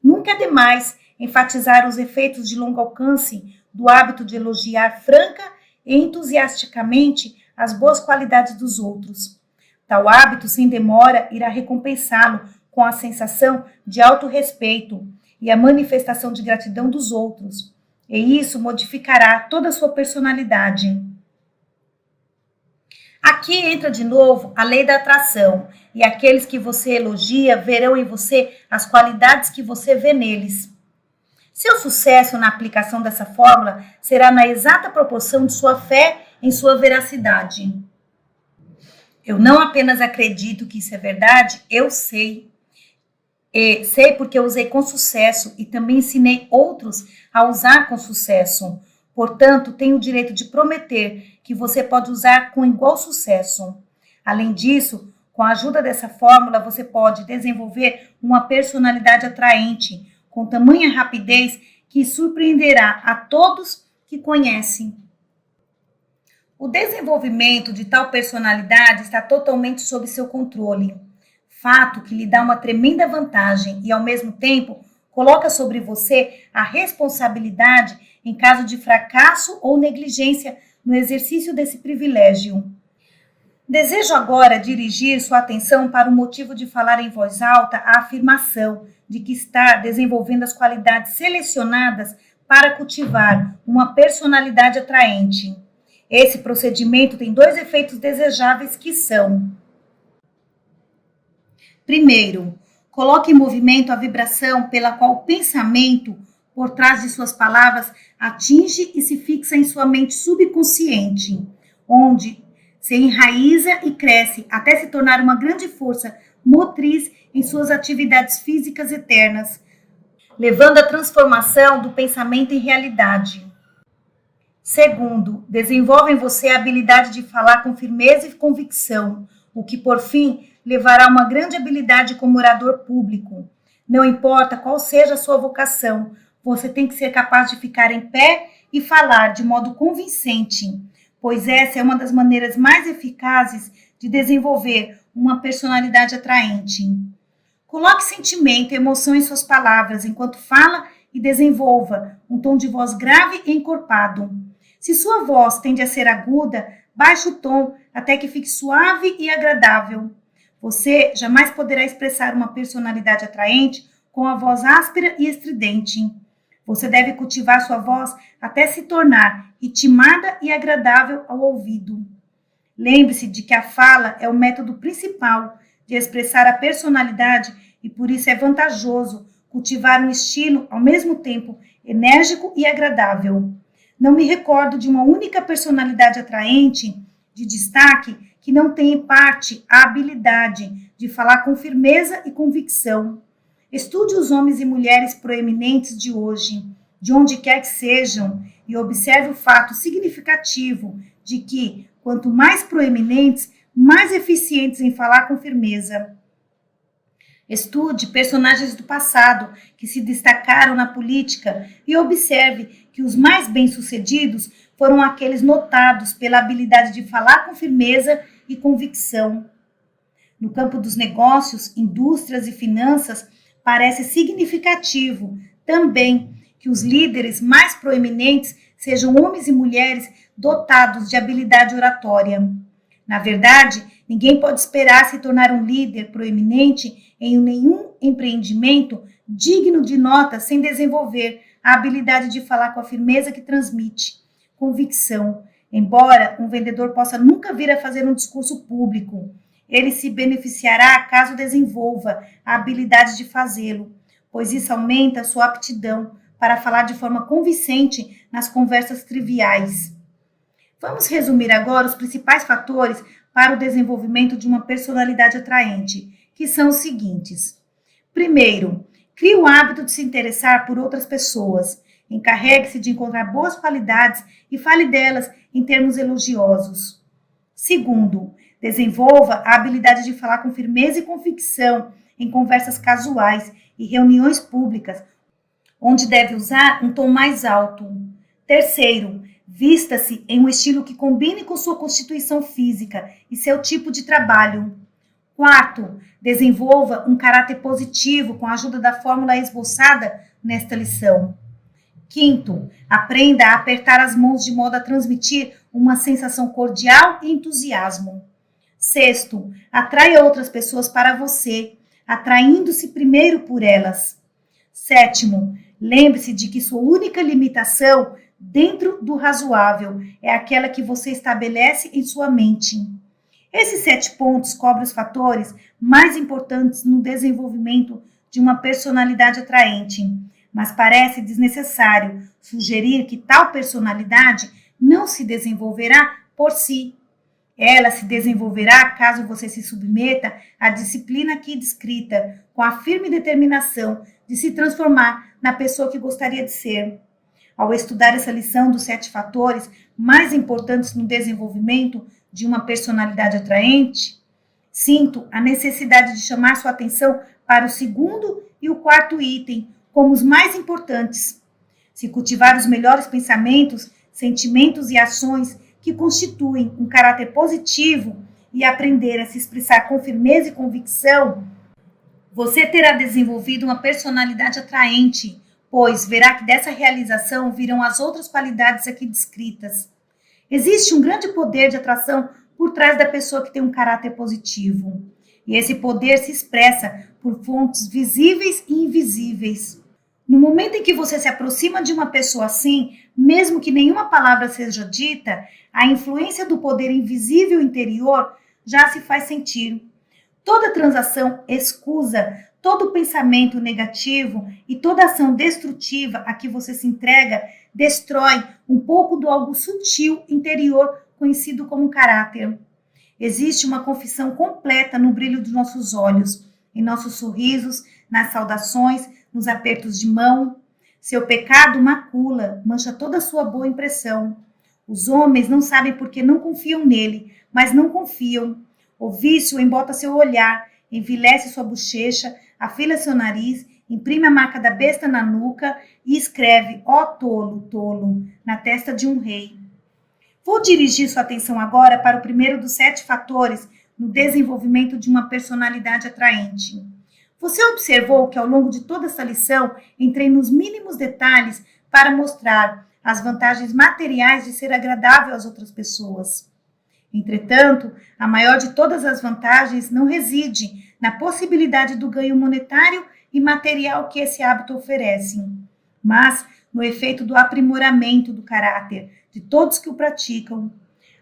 Nunca é demais enfatizar os efeitos de longo alcance do hábito de elogiar franca e entusiasticamente as boas qualidades dos outros. Tal hábito, sem demora, irá recompensá-lo com a sensação de autorrespeito e a manifestação de gratidão dos outros, e isso modificará toda a sua personalidade. Aqui entra de novo a lei da atração, e aqueles que você elogia verão em você as qualidades que você vê neles. Seu sucesso na aplicação dessa fórmula será na exata proporção de sua fé em sua veracidade. Eu não apenas acredito que isso é verdade, eu sei. E sei porque eu usei com sucesso e também ensinei outros a usar com sucesso. Portanto, tenho o direito de prometer que você pode usar com igual sucesso. Além disso, com a ajuda dessa fórmula, você pode desenvolver uma personalidade atraente, com tamanha rapidez que surpreenderá a todos que conhecem. O desenvolvimento de tal personalidade está totalmente sob seu controle, fato que lhe dá uma tremenda vantagem e, ao mesmo tempo, coloca sobre você a responsabilidade em caso de fracasso ou negligência no exercício desse privilégio. Desejo agora dirigir sua atenção para o motivo de falar em voz alta a afirmação de que está desenvolvendo as qualidades selecionadas para cultivar uma personalidade atraente. Esse procedimento tem dois efeitos desejáveis que são: primeiro, coloque em movimento a vibração pela qual o pensamento, por trás de suas palavras, atinge e se fixa em sua mente subconsciente, onde se enraiza e cresce até se tornar uma grande força motriz em suas atividades físicas eternas, levando à transformação do pensamento em realidade. Segundo, desenvolve em você a habilidade de falar com firmeza e convicção, o que, por fim, levará a uma grande habilidade como orador público. Não importa qual seja a sua vocação, você tem que ser capaz de ficar em pé e falar de modo convincente, pois essa é uma das maneiras mais eficazes de desenvolver uma personalidade atraente. Coloque sentimento e emoção em suas palavras enquanto fala e desenvolva um tom de voz grave e encorpado. Se sua voz tende a ser aguda, baixe o tom até que fique suave e agradável. Você jamais poderá expressar uma personalidade atraente com a voz áspera e estridente. Você deve cultivar sua voz até se tornar ritmada e agradável ao ouvido. Lembre-se de que a fala é o método principal de expressar a personalidade e por isso é vantajoso cultivar um estilo ao mesmo tempo enérgico e agradável. Não me recordo de uma única personalidade atraente de destaque que não tenha em parte a habilidade de falar com firmeza e convicção. Estude os homens e mulheres proeminentes de hoje, de onde quer que sejam, e observe o fato significativo de que, quanto mais proeminentes, mais eficientes em falar com firmeza. Estude personagens do passado que se destacaram na política e observe que os mais bem-sucedidos foram aqueles notados pela habilidade de falar com firmeza e convicção. No campo dos negócios, indústrias e finanças, parece significativo também que os líderes mais proeminentes sejam homens e mulheres dotados de habilidade oratória. Na verdade, ninguém pode esperar se tornar um líder proeminente em nenhum empreendimento digno de nota sem desenvolver a habilidade de falar com a firmeza que transmite convicção. Embora um vendedor possa nunca vir a fazer um discurso público, ele se beneficiará caso desenvolva a habilidade de fazê-lo, pois isso aumenta a sua aptidão para falar de forma convincente nas conversas triviais. Vamos resumir agora os principais fatores para o desenvolvimento de uma personalidade atraente, que são os seguintes. Primeiro, crie o hábito de se interessar por outras pessoas. Encarregue-se de encontrar boas qualidades e fale delas em termos elogiosos. Segundo, desenvolva a habilidade de falar com firmeza e convicção em conversas casuais e reuniões públicas, onde deve usar um tom mais alto. Terceiro, vista-se em um estilo que combine com sua constituição física e seu tipo de trabalho. Quarto, desenvolva um caráter positivo com a ajuda da fórmula esboçada nesta lição. Quinto, aprenda a apertar as mãos de modo a transmitir uma sensação cordial e entusiasmo. Sexto, atraia outras pessoas para você, atraindo-se primeiro por elas. Sétimo, lembre-se de que sua única limitação dentro do razoável é aquela que você estabelece em sua mente. Esses 7 pontos cobrem os fatores mais importantes no desenvolvimento de uma personalidade atraente, mas parece desnecessário sugerir que tal personalidade não se desenvolverá por si. Ela se desenvolverá caso você se submeta à disciplina aqui descrita, com a firme determinação de se transformar na pessoa que gostaria de ser. Ao estudar essa lição dos 7 fatores mais importantes no desenvolvimento de uma personalidade atraente, sinto a necessidade de chamar sua atenção para o segundo e o quarto item como os mais importantes. Se cultivar os melhores pensamentos, sentimentos e ações que constituem um caráter positivo e aprender a se expressar com firmeza e convicção, você terá desenvolvido uma personalidade atraente, pois verá que dessa realização virão as outras qualidades aqui descritas. Existe um grande poder de atração por trás da pessoa que tem um caráter positivo, e esse poder se expressa por fontes visíveis e invisíveis. No momento em que você se aproxima de uma pessoa assim, mesmo que nenhuma palavra seja dita, a influência do poder invisível interior já se faz sentir. Toda transação escusa, todo pensamento negativo e toda ação destrutiva a que você se entrega destrói um pouco do algo sutil interior conhecido como caráter. Existe uma confissão completa no brilho dos nossos olhos, em nossos sorrisos, nas saudações, nos apertos de mão. Seu pecado macula, mancha toda a sua boa impressão. Os homens não sabem porque não confiam nele, mas não confiam. O vício embota seu olhar, envilece sua bochecha, afila seu nariz, imprime a marca da besta na nuca e escreve, ó tolo, tolo, na testa de um rei. Vou dirigir sua atenção agora para o primeiro dos 7 fatores no desenvolvimento de uma personalidade atraente. Você observou que ao longo de toda essa lição entrei nos mínimos detalhes para mostrar as vantagens materiais de ser agradável às outras pessoas. Entretanto, a maior de todas as vantagens não reside na possibilidade do ganho monetário e material que esse hábito oferece, mas no efeito do aprimoramento do caráter de todos que o praticam.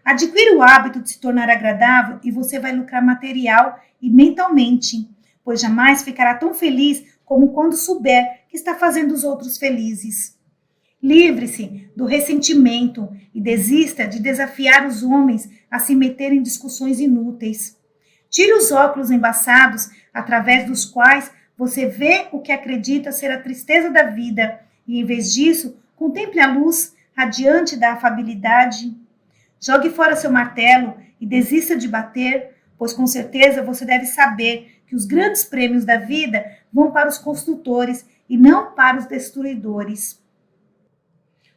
Adquira o hábito de se tornar agradável e você vai lucrar material e mentalmente, pois jamais ficará tão feliz como quando souber que está fazendo os outros felizes. Livre-se do ressentimento e desista de desafiar os homens a se meter em discussões inúteis. Tire os óculos embaçados através dos quais Você vê o que acredita ser a tristeza da vida e, em vez disso, contemple a luz radiante da afabilidade. Jogue fora seu martelo e desista de bater, pois com certeza você deve saber que os grandes prêmios da vida vão para os construtores e não para os destruidores.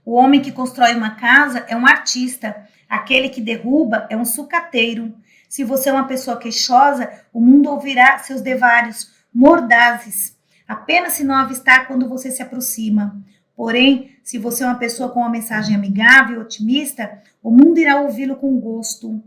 O homem que constrói uma casa é um artista, aquele que derruba é um sucateiro. Se você é uma pessoa queixosa, o mundo ouvirá seus devários mordazes, apenas se não avistar quando você se aproxima. Porém, se você é uma pessoa com uma mensagem amigável e otimista, o mundo irá ouvi-lo com gosto.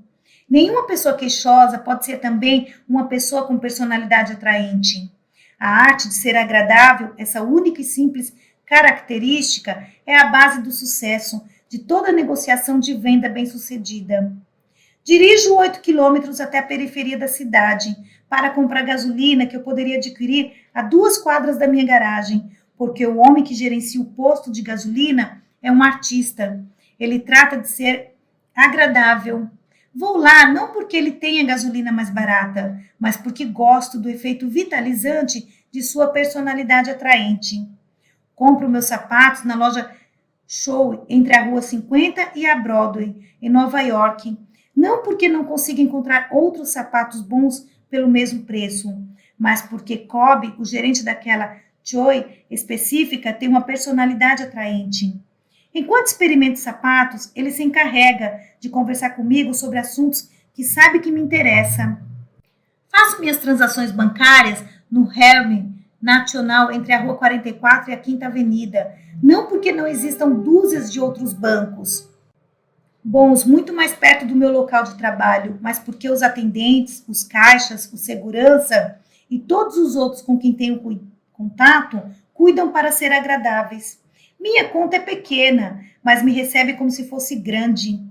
Nenhuma pessoa queixosa pode ser também uma pessoa com personalidade atraente. A arte de ser agradável, essa única e simples característica, é a base do sucesso de toda negociação de venda bem-sucedida. Dirijo 8 quilômetros até a periferia da cidade para comprar gasolina que eu poderia adquirir a 2 quadras da minha garagem, porque o homem que gerencia o posto de gasolina é um artista. Ele trata de ser agradável. Vou lá não porque ele tenha gasolina mais barata, mas porque gosto do efeito vitalizante de sua personalidade atraente. Compro meus sapatos na loja Show entre a Rua 50 e a Broadway, em Nova York. Não porque não consiga encontrar outros sapatos bons pelo mesmo preço, mas porque Cobb, o gerente daquela Choi específica, tem uma personalidade atraente. Enquanto experimento sapatos, ele se encarrega de conversar comigo sobre assuntos que sabe que me interessam. Faço minhas transações bancárias no Hermes Nacional entre a Rua 44 e a Quinta Avenida, não porque não existam dúzias de outros bancos bons muito mais perto do meu local de trabalho, mas porque os atendentes, os caixas, o segurança e todos os outros com quem tenho contato cuidam para ser agradáveis. Minha conta é pequena, mas me recebe como se fosse grande.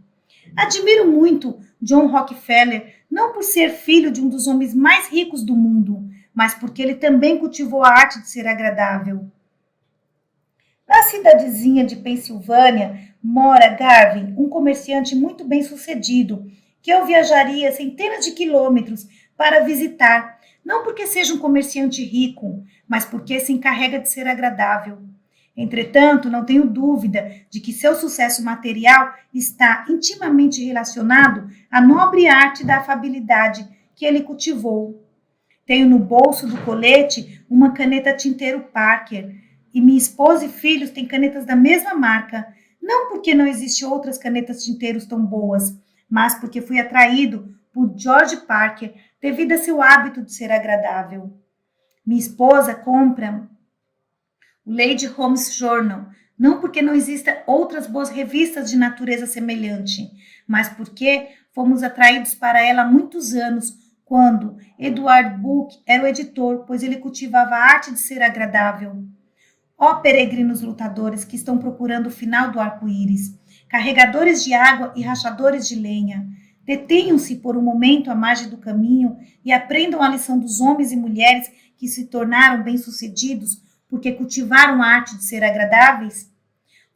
Admiro muito John Rockefeller, não por ser filho de um dos homens mais ricos do mundo, mas porque ele também cultivou a arte de ser agradável. Na cidadezinha de Pensilvânia mora Garvin, um comerciante muito bem-sucedido, que eu viajaria centenas de quilômetros para visitar, não porque seja um comerciante rico, mas porque se encarrega de ser agradável. Entretanto, não tenho dúvida de que seu sucesso material está intimamente relacionado à nobre arte da afabilidade que ele cultivou. Tenho no bolso do colete uma caneta tinteiro Parker, e minha esposa e filhos têm canetas da mesma marca, não porque não existem outras canetas tinteiros tão boas, mas porque fui atraído por George Parker devido a seu hábito de ser agradável. Minha esposa compra o Lady Holmes Journal, não porque não existam outras boas revistas de natureza semelhante, mas porque fomos atraídos para ela há muitos anos, quando Edward Book era o editor, pois ele cultivava a arte de ser agradável. Ó peregrinos lutadores que estão procurando o final do arco-íris, carregadores de água e rachadores de lenha, detenham-se por um momento à margem do caminho e aprendam a lição dos homens e mulheres que se tornaram bem-sucedidos porque cultivaram a arte de ser agradáveis.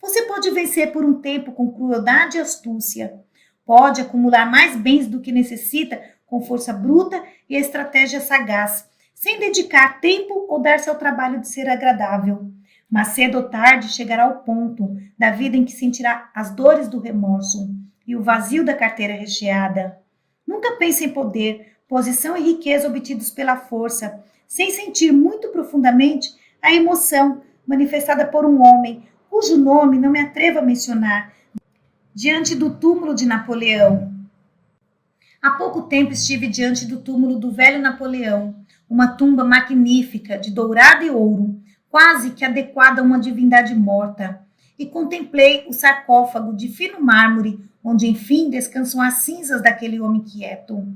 Você pode vencer por um tempo com crueldade e astúcia. Pode acumular mais bens do que necessita com força bruta e estratégia sagaz, sem dedicar tempo ou dar-se ao trabalho de ser agradável. Mas cedo ou tarde chegará ao ponto da vida em que sentirá as dores do remorso e o vazio da carteira recheada. Nunca pense em poder, posição e riqueza obtidos pela força, sem sentir muito profundamente a emoção manifestada por um homem, cujo nome não me atrevo a mencionar, diante do túmulo de Napoleão. Há pouco tempo estive diante do túmulo do velho Napoleão, uma tumba magnífica, de dourado e ouro, quase que adequada a uma divindade morta, e contemplei o sarcófago de fino mármore, onde enfim descansam as cinzas daquele homem quieto.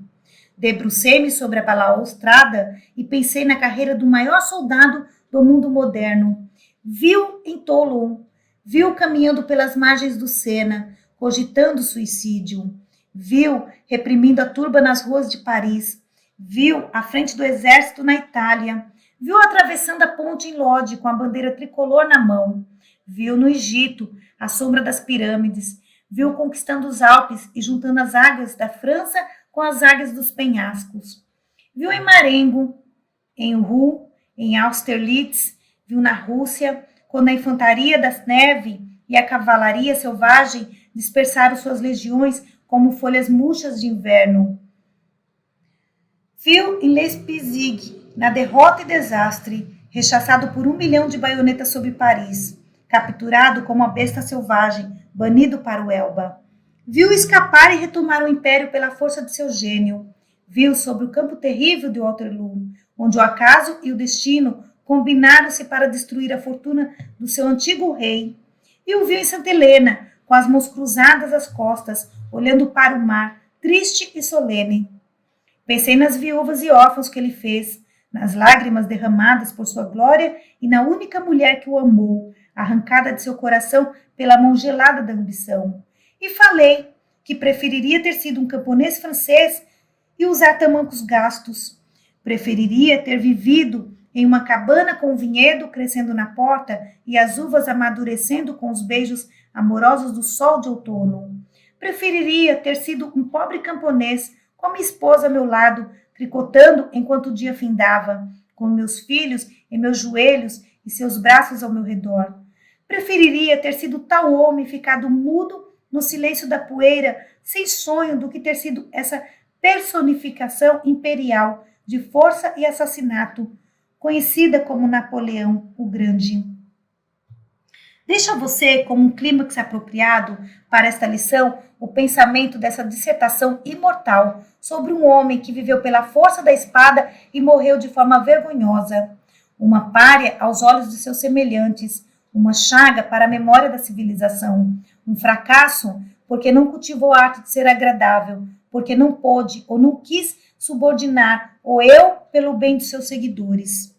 Debrucei-me sobre a balaustrada e pensei na carreira do maior soldado do mundo moderno. Viu em Toulon, viu caminhando pelas margens do Sena, cogitando suicídio. Viu reprimindo a turba nas ruas de Paris. Viu à frente do exército na Itália. Viu atravessando a ponte em Lodi com a bandeira tricolor na mão. Viu no Egito, à sombra das pirâmides. Viu conquistando os Alpes e juntando as águias da França com as águias dos penhascos. Viu em Marengo, em Rouen em Austerlitz, viu na Rússia, quando a infantaria da neve e a cavalaria selvagem dispersaram suas legiões como folhas murchas de inverno. Viu em Leipzig, na derrota e desastre, rechaçado por 1 milhão de baionetas sobre Paris, capturado como uma besta selvagem, banido para o Elba. Viu escapar e retomar o império pela força de seu gênio. Viu sobre o campo terrível de Waterloo, onde o acaso e o destino combinaram-se para destruir a fortuna do seu antigo rei. E o viu em Santa Helena, com as mãos cruzadas às costas, olhando para o mar, triste e solene. Pensei nas viúvas e órfãos que ele fez, nas lágrimas derramadas por sua glória e na única mulher que o amou, arrancada de seu coração pela mão gelada da ambição. E falei que preferiria ter sido um camponês francês e usar tamancos gastos. Preferiria ter vivido em uma cabana com o vinhedo crescendo na porta e as uvas amadurecendo com os beijos amorosos do sol de outono. Preferiria ter sido um pobre camponês com minha esposa ao meu lado, tricotando enquanto o dia findava, com meus filhos em meus joelhos e seus braços ao meu redor. Preferiria ter sido tal homem ficado mudo no silêncio da poeira, sem sonho, do que ter sido essa personificação imperial de força e assassinato, conhecida como Napoleão o Grande. Deixa você, como um clímax apropriado para esta lição, o pensamento dessa dissertação imortal sobre um homem que viveu pela força da espada e morreu de forma vergonhosa. Uma pária aos olhos de seus semelhantes, uma chaga para a memória da civilização, um fracasso porque não cultivou a arte de ser agradável, porque não pôde ou não quis subordinar o eu pelo bem de seus seguidores.